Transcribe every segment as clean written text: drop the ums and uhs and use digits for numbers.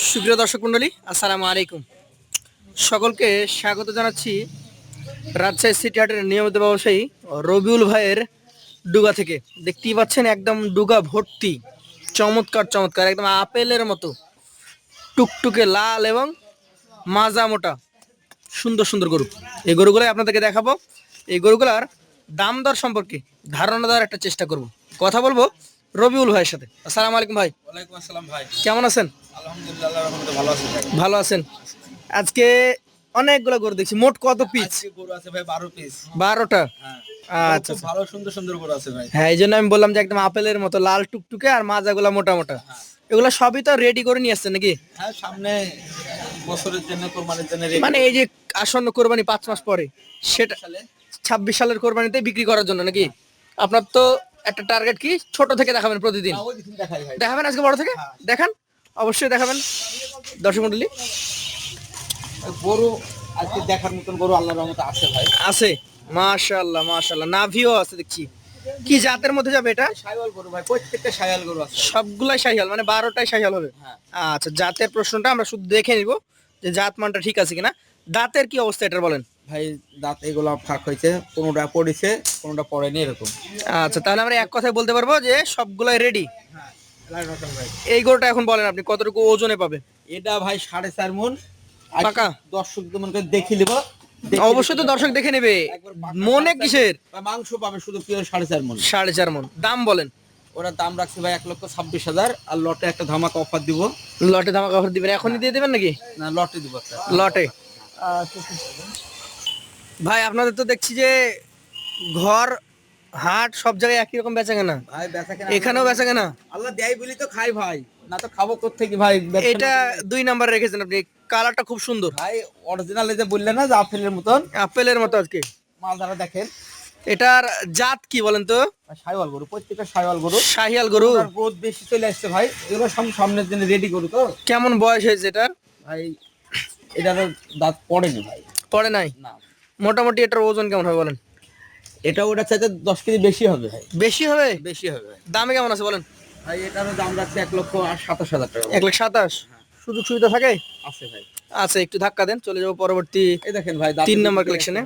সুপ্রিয় দর্শক মন্ডলী, আসসালামু আলাইকুম। সকলকে স্বাগত জানাচ্ছি রাজশাহী সিটি হাটের নিয়মিত ব্যবসায়ী রবিউল ভাইয়ের ডুগা থেকে। দেখতেই পাচ্ছেন একদম ডুগা ভর্তি, চমৎকার চমৎকার, একদম আপেলের মতো টুকটুকে লাল এবং মাজা মোটা সুন্দর সুন্দর গরু। এই গরুগুলোই আপনাদেরকে দেখাবো। এই গরুগুলার দাম দর সম্পর্কে ধারণা দেওয়ার একটা চেষ্টা করব, কথা বলবো রবিউল ভাইয়ের সাথে। আসসালামু আলাইকুম ভাই। ওয়ালাইকুম আসসালাম ভাই। কেমন আছেন? আলহামদুলিল্লাহ, আল্লাহর রহমতে ভালো আছি ভাই। ভালো আছেন? আজকে অনেকগুলো গরু দেখছি, মোট কত পিস? আজকে গরু আছে ভাই 12 পিস। 12টা। হ্যাঁ, আচ্ছা খুব ভালো সুন্দর সুন্দর গরু আছে ভাই। হ্যাঁ, এই জন্য আমি বললাম যে একদম আপেলের মতো লাল টুকটুকে আর মাজাগুলা মোটা মোটা। এগুলা সবই তো রেডি করে নিয়ে আসছেন নাকি? হ্যাঁ, সামনে বছরের জন্য কোরবানির জন্য মানে এই যে আসন্ন কোরবানি 5 মাস পরে, সেটা সালে 26 সালের কোরবানিতে বিক্রি করার জন্য নাকি? আপনার তো একটা টার্গেট কি, ছোট থেকে দেখাবেন প্রতিদিন? ওই দিন দেখাই ভাই। দেখাবেন আজকে বড় থেকে? হ্যাঁ। দেখান, অবশ্যই দেখাবেন দর্শক মন্ডলী। গরু আজকে দেখার মতন গরু আল্লাহর রহমতে আছে ভাই। আছে, মাশাআল্লাহ মাশাআল্লাহ, নাভিও আছে দেখছি। কি জাতের মধ্যে যাবে এটা? শাইওয়াল গরু ভাই, প্রত্যেকটা শাইওয়াল গরু আছে। সবগুলাই শাহিয়াল, মানে 12টাই শাহিয়াল হবে? হ্যাঁ। আচ্ছা, জাতের প্রশ্নটা আমরা শুধু দেখে নিব যে জাত মানটা ঠিক আছে কিনা। দাঁতের কি অবস্থা এটা বলেন? ভাই দাঁত এগুলো ফাঁক হয়েছে, কোনোটা পড়েছে কোনোটা পড়েনি এরকম। আচ্ছা, তাহলে আমরা এক কথায় বলতে পারবো যে সবগুলাই রেডি। হ্যাঁ, লাল রতন ভাই। এই গরুটা এখন বলেন আপনি কতটুকু ওজনে পাবে? এটা ভাই 4.5 মণ। পাকা? দর্শক মন করে দেখে নিব। অবশ্যই তো দর্শক দেখে নেবে, মনে কিসের? মাংস পাবে শুধু পিওর 4.5 মণ। 4.5 মণ। দাম বলেন? ওরা দাম রাখছে ভাই 1,26,000। আর লটে একটা ধামাকা অফার দিব। লটে ধামাকা অফার দিবেন? এখনই দিয়ে দেবেন নাকি? না, লটে দিব একটা। লটে। ভাই আপনাদের তো দেখছি যে ঘর হাট সব জায়গায় একই রকম বেচা কেনা, ভাই বেচা কেনা এখানেও বেচা কেনা? আল্লাহ দেয় বলি তো খাই ভাই, না তো খাবো কোত্থেকে ভাই? এটা 2 নাম্বার রেখেছেন আপনি, কালারটা খুব সুন্দর, ভাই অরিজিনাল এই যে বললেন না যে আপেলের মতন আপেলের মতো আজকে। মাল দ্বারা দেখেন। এটার জাত কি বলেন তো? শাইওয়াল গরু, প্রত্যেকটা শাইওয়াল গরু। শাহিয়াল গরু। ওটার গ্রোথ বেশি চলে আসছে ভাই, এগুলো সামনের জন্য রেডি গরু তো কেমন বয়স হয়েছে এটার? ভাই। এটার দাঁত পড়েনি ভাই। পড়ে নাই? না, মোটামুটি এটার ওজন কেমন হবে বলেন? এটা ওটা চাইতে 10 কেজি বেশি হবে ভাই। বেশি হবে? বেশি হবে ভাই। দামে কেমন আছে বলেন? ভাই এটারও দাম রাখছে 1,27,000 টাকা। 1,27,000। সুযোগ সুবিধা থাকে? আছে ভাই। আচ্ছা, একটু ধাক্কা দেন, চলে যাবো পরবর্তী। এই দেখেন ভাই, 3 নাম্বার কালেকশনে।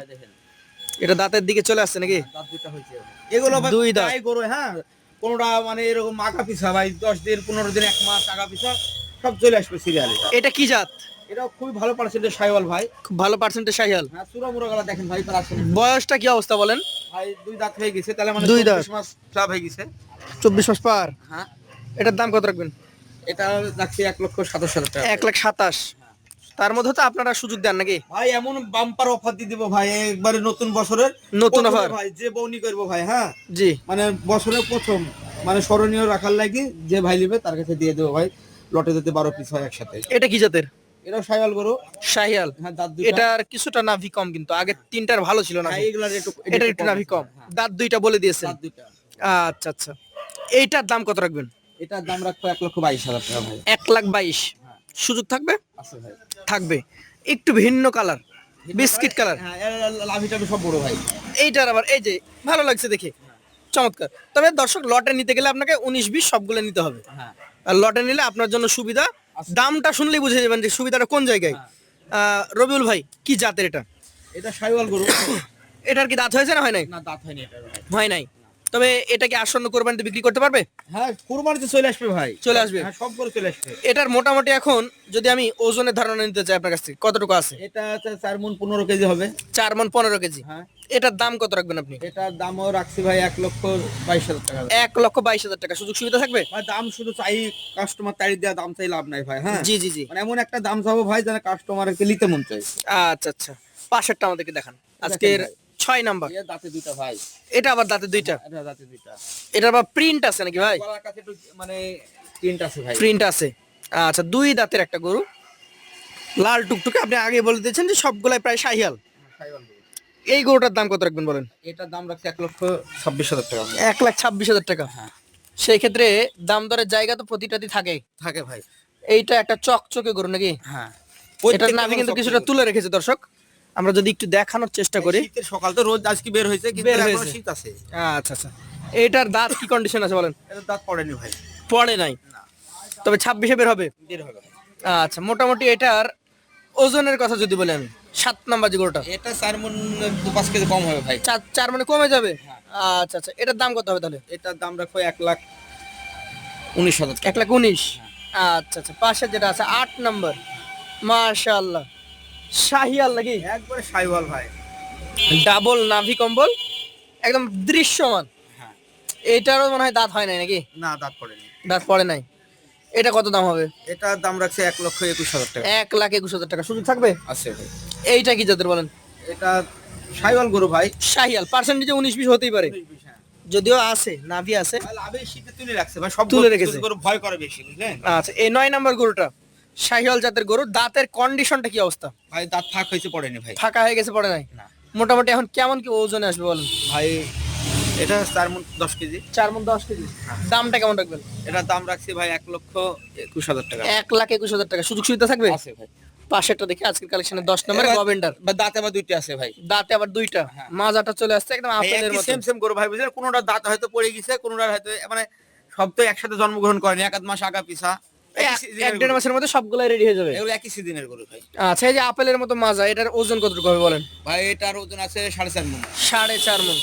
এটা দাঁতের দিকে চলে আসছে নাকি? দাঁত দুটো হয়েছে এগুলো ভাই। দুই দাঁত। প্রায় গরু, হ্যাঁ, কোনটা মানে এরকম আগা পিছা ভাই, 10 দিন 15 দিন 1 মাস আগা পিছা সব চলে আসবে সিরিয়ালে। এটা কি জাত? এটা খুবই ভালো পার্সেন্টেজ শাইওয়াল ভাই। খুব ভালো পার্সেন্টেজ শাহিয়াল। হ্যাঁ, চূড়া মুড়া গলা দেখেন ভাই, প্রায় বয়সটা কি অবস্থা বলেন? ভাই 2 দাঁত হয়ে গেছে, তাহলে মানে 2 দাঁত। 24 মাস ক্লাব হয়ে গেছে। 24 মাস পার। হ্যাঁ, এটার দাম কত রাখবেন? এটা রাখছি 1,27,000 টাকা। 1,27,000। তার মধ্যে তো আপনারা সুযোগ দেন নাকি? ভাই এমন বাম্পার অফার দিয়ে দিব ভাই, একবারে নতুন বছরের নতুন প্রথমে offer? ভাই, যে বউনি করবো ভাই। হ্যাঁ, জি। মানে বছরের প্রথম, মানে স্মরণীয় রাখার লাগি যে ভাই নেবে তার কাছে দিয়ে দেবো ভাই। লটে যেতে 12 পিস হয় একসাথে। এটা কি জাতের? এটাও শাইওয়াল গরু। শাহিয়াল। হ্যাঁ, দাঁত দুটো। এটার কিছুটা নাভি কম, কিন্তু আগে 3টার ভালো ছিল না। হ্যাঁ, এগুলার একটু এটা একটু নাভি কম, হ্যাঁ, দাঁত 2টা বলে দিয়েছেন। দাঁত দুটো। আচ্ছা আচ্ছা, এইটার দাম কত রাখবেন? এটার দাম রাখবো 1,22,000 টাকা ভাই। 1,22,000। হ্যাঁ, সুযোগ থাকবে? আছে ভাই। থাকবে। একটু ভিন্ন কালার, বিস্কিট কালার। হ্যাঁ, এর লাভি টাভি সব বড় ভাই। এইটার আবার এই যে ভালো লাগছে দেখে, চমৎকার। তবে দর্শক, লটে নিতে গেলে আপনাকে 19-20 সবগুলো নিতে হবে। হ্যাঁ, আর লটে নিলে আপনার জন্য সুবিধা, দামটা শুনলেই বুঝে যাবেন যে সুবিধাটা কোন জায়গায়। রবিউল ভাই, কি জাতের এটা? এটা শাইওয়াল গরু। এটার কি দাঁত হয়েছে না হয় নাই? না, দাঁত হয়নি এটার ভাই। হয় নাই। তবে এটা কি আসন্ন কোরবানিতে বিক্রি করতে পারবে? হ্যাঁ, কুরবানিতে চলে আসবে ভাই। চলে আসবে? হ্যাঁ, সব গরু চলে আসবে। এটার মোটামুটি এখন যদি আমি ওজনের ধারণা নিতে চাই আপনার কাছ থেকে, কতটুকু আছে? এটা হচ্ছে 4 মণ 15 কেজি হবে। 4 মণ 15 কেজি। হ্যাঁ, এটার দাম কত রাখবেন আপনি? এটার দামও রাখছি ভাই 1,22,000 টাকা। 1,22,000 টাকা। সুযোগ সুবিধা থাকবে? ভাই দাম শুধু চাই, কাস্টমার তাড়ি দেওয়া দাম চাই লাভ নাই ভাই। হ্যাঁ, জি জি জি। মানে এমন একটা দাম চাবো ভাই যেন কাস্টমারকে নিতে মন চাই। আচ্ছা আচ্ছা, পাশেরটা আমাদেরকে দেখান। আজকের 6 নাম্বার। এর দাঁতে দুইটা ভাই। এটা আবার দাঁতে 2টা। এটা দাঁতে দুইটা। এটার আবার প্রিন্ট আছে নাকি ভাই? গলার কাছে একটু মানে প্রিন্ট আছে ভাই। প্রিন্ট আছে। আচ্ছা, 2 দাঁতের একটা গরু, লাল টুকটুকে। আপনি আগে বলে দিয়েছেন যে সবগুলাই প্রায় শাহিয়াল। শাইওয়াল গরু। এই গরুটার দাম কত রাখবেন বলেন? এটার দাম রাখছি 1,26,000 টাকা ভাই। 1,26,000 টাকা। হ্যাঁ, সেই ক্ষেত্রে দাম দরের জায়গা তো প্রতিটাতেই থাকে। থাকে ভাই। এইটা একটা চকচকে গরু নাকি? হ্যাঁ, এটার নাভি কিন্তু কিছুটা তুলে রেখেছে দর্শক, আমরা যদি একটু দেখানোর চেষ্টা করি। শীতের সকাল তো রোদ আজকে বের হয়েছে, কিন্তু বের এখনো হয়েছে। শীত আছে। আচ্ছা আচ্ছা, এইটার দাঁত কি কন্ডিশন আছে বলেন? এটার দাঁত পড়েনি ভাই। পড়ে নাই, না, তবে 26-এ বের হবে। বের হবে। আচ্ছা, মোটামুটি এটার ওজনের কথা যদি বলি আমি, 7 নাম্বার যে গরুটা, এটা 4 মণ 2-5 কেজি কম হবে ভাই। 4 মানে কমে যাবে। আচ্ছা আচ্ছা, এটার দাম কত হবে তাহলে? এটার দাম রাখবো 1,19,000 টাকা। 1,19,000। আচ্ছা আচ্ছা, পাশে যেটা আছে 8 নাম্বার, মাশাআল্লাহ, শাহিয়াল নাকি? একবারে সাইওয়াল ভাই। ডাবল নাভি কম্বল, একদম দৃশ্যমান। হ্যাঁ। এটারও মনে হয় দাঁত হয় নাই নাকি? না, দাঁত পড়েনি। দাঁত পড়ে নাই। এটা কত দাম হবে? এটার দাম রাখছে 1,21,000 টাকা। 1,21,000 টাকা। সুযোগ থাকবে? আছে ভাই। এইটা কি জাতের বলেন? এটা সাইওয়াল গরু ভাই। শাহিয়াল, পার্সেন্টেজে 19-20 হতেই পারে, 19-20, হ্যাঁ। যদিও আছে, নাভি আছে। ভাই লাভে শীতে তুলে রাখছে ভাই, সব তুলে রেখেছে। গরু ভয় করে বেশি, বুঝলেন? আচ্ছা, এই 9 নাম্বার গরুটা শাহিয়াল জাতের গরু, দাঁতের কন্ডিশনটা কি অবস্থা? ভাই দাঁত ফাঁক হয়েছে, পড়েনি ভাই। ফাঁকা হয়ে গেছে, পড়ে নাই? না মোটামুটি এখন কেমন কি ওজনে আসবে বলেন? ভাই, এটা 4 মণ 10 কেজি। 4 মণ 10 কেজি। দামটা কেমন রাখবেন? এটার দাম রাখছি ভাই 1,21,000 টাকা। 1,21,000 টাকা। সুযোগ সুবিধা থাকবে? আছে ভাই। পাশেরটা দেখি, আজকের কালেকশনে 10 নম্বরে গভেন্ডার, বা দাঁতে আবার 2টা আছে ভাই। দাঁতে আবার 2টা, হ্যাঁ। মাজাটা চলে আসছে একদম আপেলের মতো। সেম সেম গরু ভাই, বুঝলেন? কোনোটা দাঁত হয়তো পড়ে গেছে, কোনোটার হয়তো মানে সব তো একসাথে জন্মগ্রহণ করেনি, 1-1 মাস আগা পিছা। এক দেড় মাসের মধ্যে সবগুলাই রেডি হয়ে যাবে। এগুলো একই সিজনের গরু ভাই। আচ্ছা, এই যে আপেলের মতো মাজা, এটার ওজন কতটুকু হবে বলেন? ভাই এটার ওজন আছে 4.5 মণ। 4.5 মণ।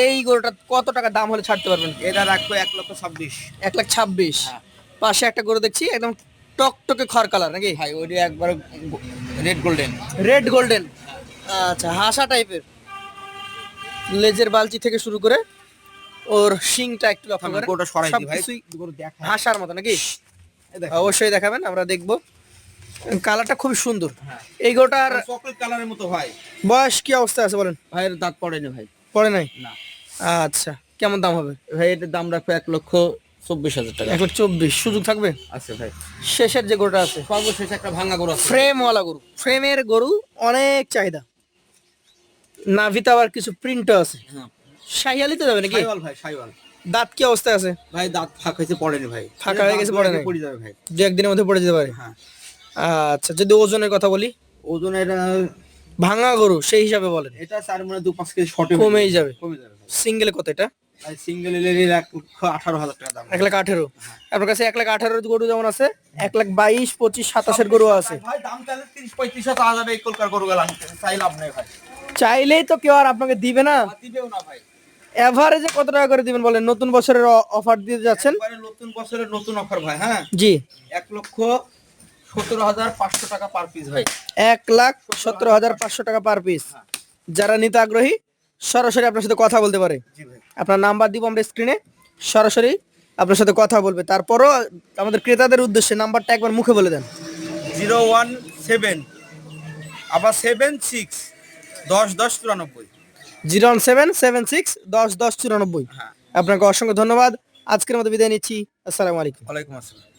এই গরুটা কত টাকা দাম হলে ছাড়তে পারবেন? এটা রাখবো 1,26,000। 1,26,000। হ্যাঁ। পাশে একটা গরু দেখছি একদম টকটকে খড় কালার নাকি? ভাই ওইটা একবার রেড গোল্ডেন। Red golden. আচ্ছা, হাসা টাইপের, লেজের বালতি থেকে শুরু করে ওর শিংটা একটু লক্ষ্য করেন, গরুটা সরাই দি ভাই, সবকিছুই গরু দেখা। হাসার মতো নাকি? এই দেখেন। অবশ্যই দেখাবেন, আমরা দেখবো। কালারটা খুবই সুন্দর। হ্যাঁ। এই গরুটার চকলেট কালারের মতো ভাই। বয়স কি অবস্থা আছে বলেন? ভাই এর দাঁত পড়েনি ভাই। পড়ে নাই? না আচ্ছা, কেমন দাম হবে? ভাই, এটার দাম রাখবো 1,24,000 টাকা। 1,24,000। সুযোগ থাকবে? আছে ভাই। শেষের যে গরুটা আছে, সর্বশেষ একটা ভাঙা গরু আছে। ফ্রেমওয়ালা গরু, ফ্রেমের গরু, অনেক চাহিদা। নাভিতে আবার কিছু প্রিন্টও আছে। হ্যাঁ। শাহিয়ালি তো যাবে নাকি? সাইওয়াল ভাই, সাইওয়াল। দাঁত কি অবস্থায় আছে? ভাই দাঁত ফাঁক হয়েছে, পড়েনি ভাই। ফাঁকা হয়ে গেছে, পড়ে নাই? পড়ে যাবে ভাই। 2-1 দিনের মধ্যে পড়ে যেতে পারে। হ্যাঁ। আচ্ছা, যদি ওজনের কথা বলি, ওজনের ভাঙা গরু সেই হিসাবে বলেন, এটা 4 মণে 2-5 কেজি শর্টে কমেই যাবে। কমে যাবে ভাই। সিঙ্গেলে কত এটা? ভাই সিঙ্গেল এলের 1,18,000 টাকা দাম। 1,18,000। আপনার কাছে 1,18,000 গরু যেমন আছে, 1,22,000, 25,000, 27,000 গরু আছে। ভাই দাম চাইলে 30-35 হাজার এই কলকার গরু গেলাম, চাই লাভ নেই ভাই। চাইলেই তো কেউ আর আপনাকে দিবে না। দিবেও না ভাই। এভারেজে কত টাকা করে দিবেন বলেন? নতুন বছরের অফার দিয়ে যাচ্ছেন। একবারে নতুন বছরের নতুন অফার ভাই। হ্যাঁ, জি, 1,17,500 টাকা পার পিস ভাই। 1,17,500 টাকা পার পিস। যারা নিতে আগ্রহী সরাসরি আপনার সাথে কথা বলতে পারে। জি ভাই। আপনার নাম্বার দিব আমরা স্ক্রিনে, সরাসরি আপনার সাথে কথা বলবে। তারপরও আমাদের ক্রেতাদের উদ্দেশ্যে নাম্বারটা একবার মুখে বলে দেন। 017 আবার 76 10 10 94। 01776 10 10 94। হ্যাঁ। আপনাকে অসংখ্য ধন্যবাদ। আজকের মতো বিদায় নিচ্ছি। আসসালামু আলাইকুম। ওয়ালাইকুম আসসালাম।